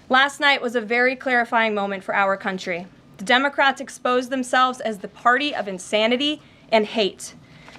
Last night was a very clarifying moment for our country. The Democrats exposed themselves as the party of insanity and hate,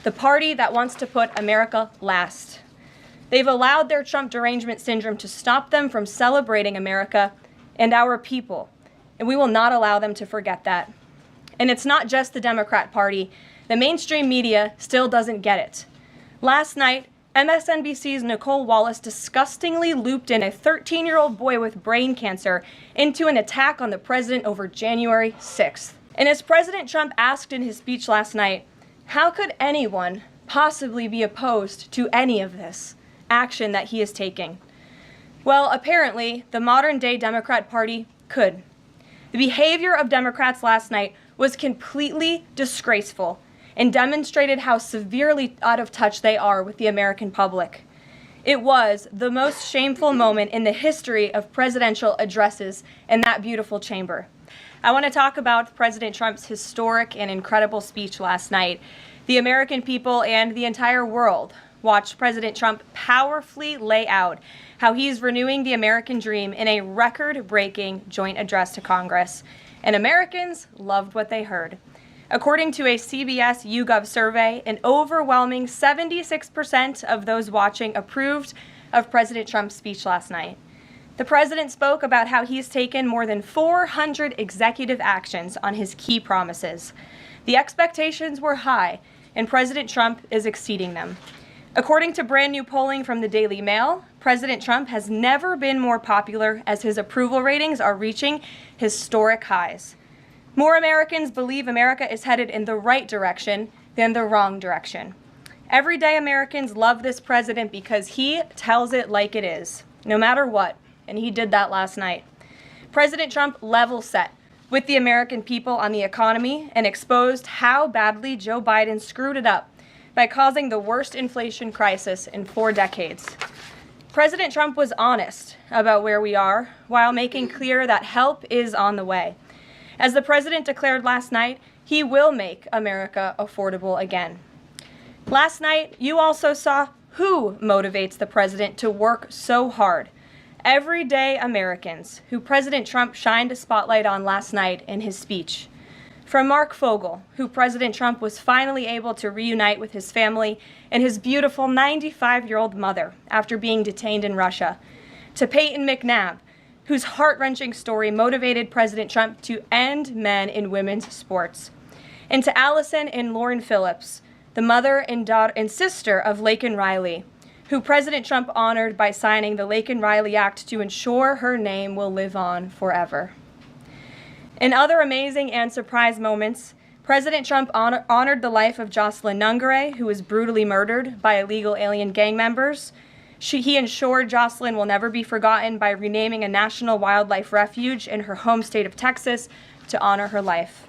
the party that wants to put America last. They've allowed their Trump derangement syndrome to stop them from celebrating America and our people, and we will not allow them to forget that. And it's not just the Democrat Party. The mainstream media still doesn't get it. Last night, MSNBC's Nicole Wallace disgustingly looped in a 13-year-old boy with brain cancer into an attack on the president over January 6th. And as President Trump asked in his speech last night, how could anyone possibly be opposed to any of this action that he is taking? Well, apparently, the modern-day Democrat Party could. The behavior of Democrats last night was completely disgraceful and demonstrated how severely out of touch they are with the American public. It was the most shameful moment in the history of presidential addresses in that beautiful chamber. I want to talk about President Trump's historic and incredible speech last night. The American people and the entire world watched President Trump powerfully lay out how he's renewing the American dream in a record-breaking joint address to Congress. And Americans loved what they heard. According to a CBS YouGov survey, an overwhelming 76% of those watching approved of President Trump's speech last night. The president spoke about how he's taken more than 400 executive actions on his key promises. The expectations were high, and President Trump is exceeding them. According to brand new polling from the Daily Mail, President Trump has never been more popular as his approval ratings are reaching historic highs. More Americans believe America is headed in the right direction than the wrong direction. Everyday Americans love this president because he tells it like it is, no matter what, and he did that last night. President Trump level set with the American people on the economy and exposed how badly Joe Biden screwed it up by causing the worst inflation crisis in 4 decades. President Trump was honest about where we are while making clear that help is on the way. As the president declared last night, he will make America affordable again. Last night, you also saw who motivates the president to work so hard. Everyday Americans, who President Trump shined a spotlight on last night in his speech. From Mark Fogel, who President Trump was finally able to reunite with his family and his beautiful 95-year-old mother after being detained in Russia, to Peyton McNabb, whose heart-wrenching story motivated President Trump to end men in women's sports, and to Allison and Lauren Phillips, the mother and daughter and sister of Laken Riley, who President Trump honored by signing the Laken Riley Act to ensure her name will live on forever. In other amazing and surprise moments, President Trump honored the life of Jocelyn Nungare, who was brutally murdered by illegal alien gang members. He ensured Jocelyn will never be forgotten by renaming a national wildlife refuge in her home state of Texas to honor her life.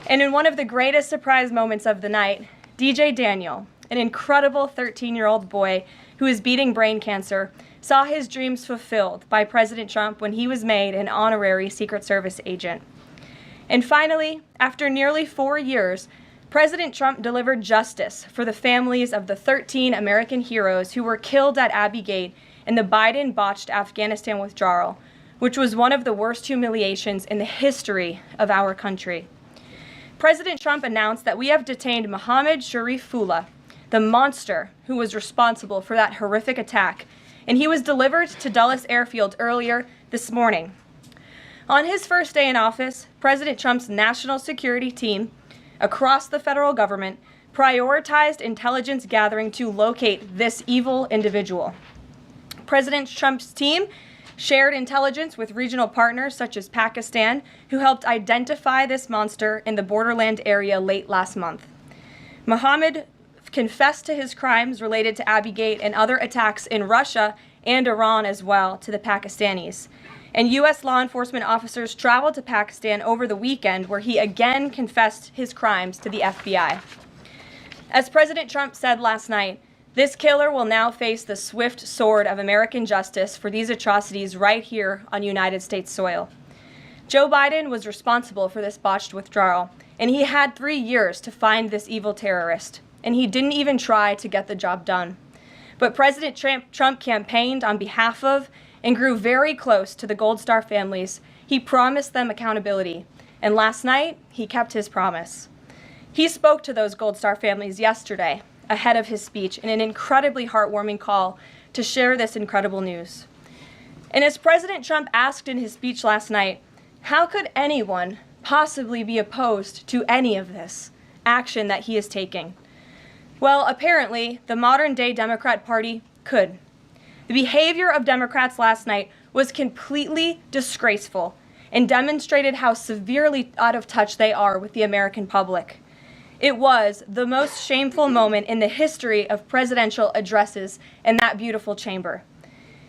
And in one of the greatest surprise moments of the night, DJ Daniel, an incredible 13-year-old boy who is beating brain cancer, saw his dreams fulfilled by President Trump when he was made an honorary Secret Service agent. And finally, after nearly 4 years, President Trump delivered justice for the families of the 13 American heroes who were killed at Abbey Gate in the Biden-botched Afghanistan withdrawal, which was one of the worst humiliations in the history of our country. President Trump announced that we have detained Mohammed Sharifullah, the monster who was responsible for that horrific attack, and he was delivered to Dulles Airfield earlier this morning. On his first day in office, President Trump's national security team across the federal government prioritized intelligence gathering to locate this evil individual. President Trump's team shared intelligence with regional partners such as Pakistan, who helped identify this monster in the borderland area late last month. Mohammed confessed to his crimes related to Abbey Gate and other attacks in Russia and Iran as well to the Pakistanis. And U.S. law enforcement officers traveled to Pakistan over the weekend, where he again confessed his crimes to the FBI. As President Trump said last night, this killer will now face the swift sword of American justice for these atrocities right here on United States soil. Joe Biden was responsible for this botched withdrawal, and he had 3 years to find this evil terrorist, and he didn't even try to get the job done. But President Trump campaigned on behalf of and grew very close to the Gold Star families, he promised them accountability. And last night, he kept his promise. He spoke to those Gold Star families yesterday, ahead of his speech, in an incredibly heartwarming call to share this incredible news. And as President Trump asked in his speech last night, how could anyone possibly be opposed to any of this action that he is taking? Well, apparently, the modern-day Democrat Party could. The behavior of Democrats last night was completely disgraceful and demonstrated how severely out of touch they are with the American public. It was the most shameful moment in the history of presidential addresses in that beautiful chamber.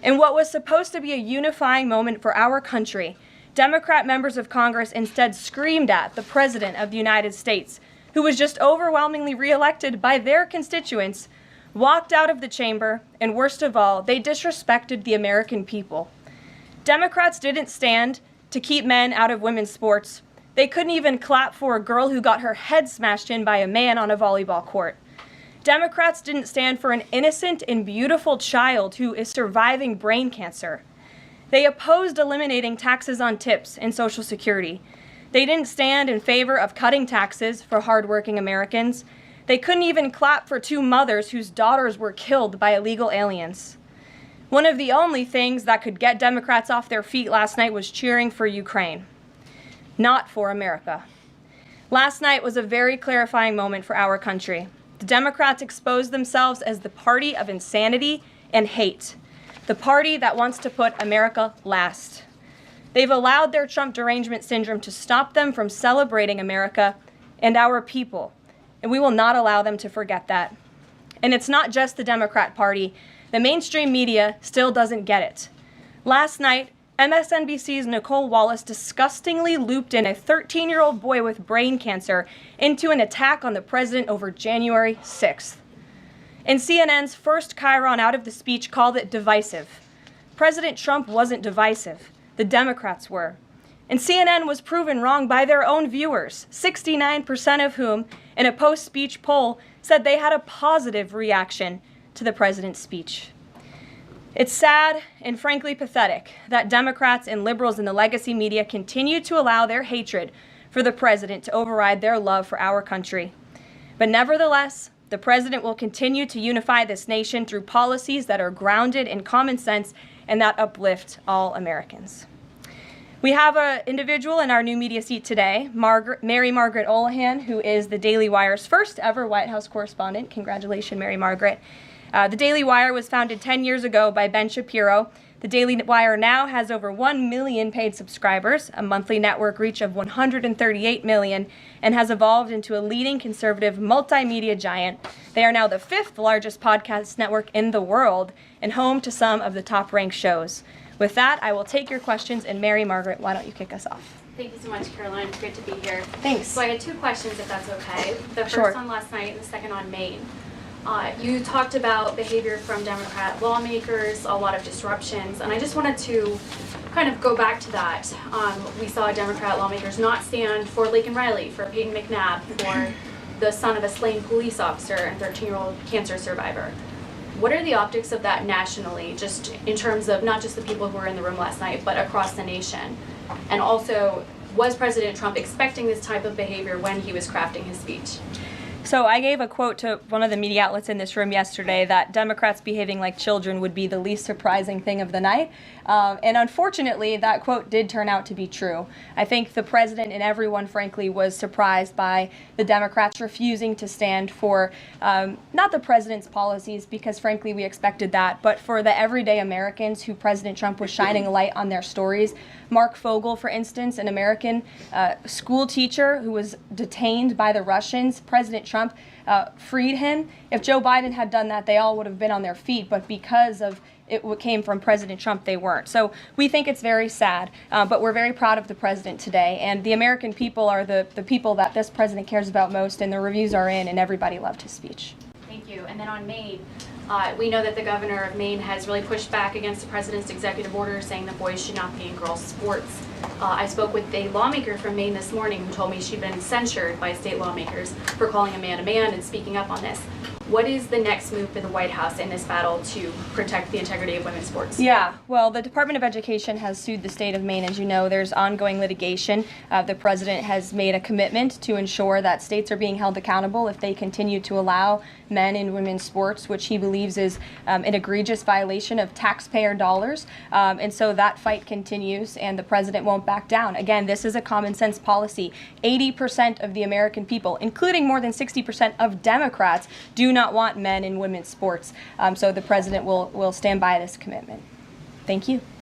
In what was supposed to be a unifying moment for our country, Democrat members of Congress instead screamed at the President of the United States, who was just overwhelmingly reelected by their constituents, walked out of the chamber, and worst of all, they disrespected the American people. Democrats didn't stand to keep men out of women's sports. They couldn't even clap for a girl who got her head smashed in by a man on a volleyball court. Democrats didn't stand for an innocent and beautiful child who is surviving brain cancer. They opposed eliminating taxes on tips and Social Security. They didn't stand in favor of cutting taxes for hardworking Americans. They couldn't even clap for two mothers whose daughters were killed by illegal aliens. One of the only things that could get Democrats off their feet last night was cheering for Ukraine, not for America. Last night was a very clarifying moment for our country. The Democrats exposed themselves as the party of insanity and hate, the party that wants to put America last. They've allowed their Trump derangement syndrome to stop them from celebrating America and our people, and we will not allow them to forget that. And it's not just the Democrat Party. The mainstream media still doesn't get it. Last night, MSNBC's Nicole Wallace disgustingly looped in a 13-year-old boy with brain cancer into an attack on the president over January 6th. And CNN's first chyron out of the speech called it divisive. President Trump wasn't divisive. The Democrats were. And CNN was proven wrong by their own viewers, 69% of whom, in a post-speech poll, said they had a positive reaction to the president's speech. It's sad and frankly pathetic that Democrats and liberals in the legacy media continue to allow their hatred for the president to override their love for our country. But nevertheless, the president will continue to unify this nation through policies that are grounded in common sense and that uplift all Americans. We have an individual in our new media seat today, Mary Margaret Olohan, who is the Daily Wire's first ever White House correspondent. Congratulations, Mary Margaret. The Daily Wire was founded 10 years ago by Ben Shapiro. The Daily Wire now has over 1 million paid subscribers, a monthly network reach of 138 million, and has evolved into a leading conservative multimedia giant. They are now the 5th largest podcast network in the world and home to some of the top-ranked shows. With that, I will take your questions, and Mary Margaret, why don't you kick us off? Thank you so much, Karoline. It's great to be here. Thanks. So I had 2 questions, if that's okay. The first Sure. on last night and the second on Maine. You talked about behavior from Democrat lawmakers, a lot of disruptions, and I just wanted to kind of go back to that. We saw Democrat lawmakers not stand for Laken Riley, for Peyton McNabb, for the son of a slain police officer and 13-year-old cancer survivor. What are the optics of that nationally, just in terms of not just the people who were in the room last night, but across the nation? And also, was President Trump expecting this type of behavior when he was crafting his speech? So I gave a quote to one of the media outlets in this room yesterday that Democrats behaving like children would be the least surprising thing of the night. And unfortunately, that quote did turn out to be true. I think the president and everyone, frankly, was surprised by the Democrats refusing to stand for not the president's policies, because frankly, we expected that, but for the everyday Americans who President Trump was shining a light on their stories. Mark Fogel, for instance, an American school teacher who was detained by the Russians. President Trump freed him. If Joe Biden had done that, they all would have been on their feet, but because of it came from President Trump, they weren't. So we think it's very sad, but we're very proud of the president today, and the American people are the people that this president cares about most, and the reviews are in, and everybody loved his speech. Thank you. And then on Maine, we know that the governor of Maine has really pushed back against the president's executive order saying that boys should not be in girls' sports. I spoke with a lawmaker from Maine this morning who told me she'd been censured by state lawmakers for calling a man and speaking up on this. What is the next move for the White House in this battle to protect the integrity of women's sports? Yeah, well, the Department of Education has sued the state of Maine. As you know, there's ongoing litigation. The president has made a commitment to ensure that states are being held accountable if they continue to allow men and women's sports, which he believes is an egregious violation of taxpayer dollars. And so that fight continues, and the president won't back down. Again, this is a common sense policy. 80% of the American people, including more than 60% of Democrats, do not want men and women's sports. So the president will stand by this commitment. Thank you.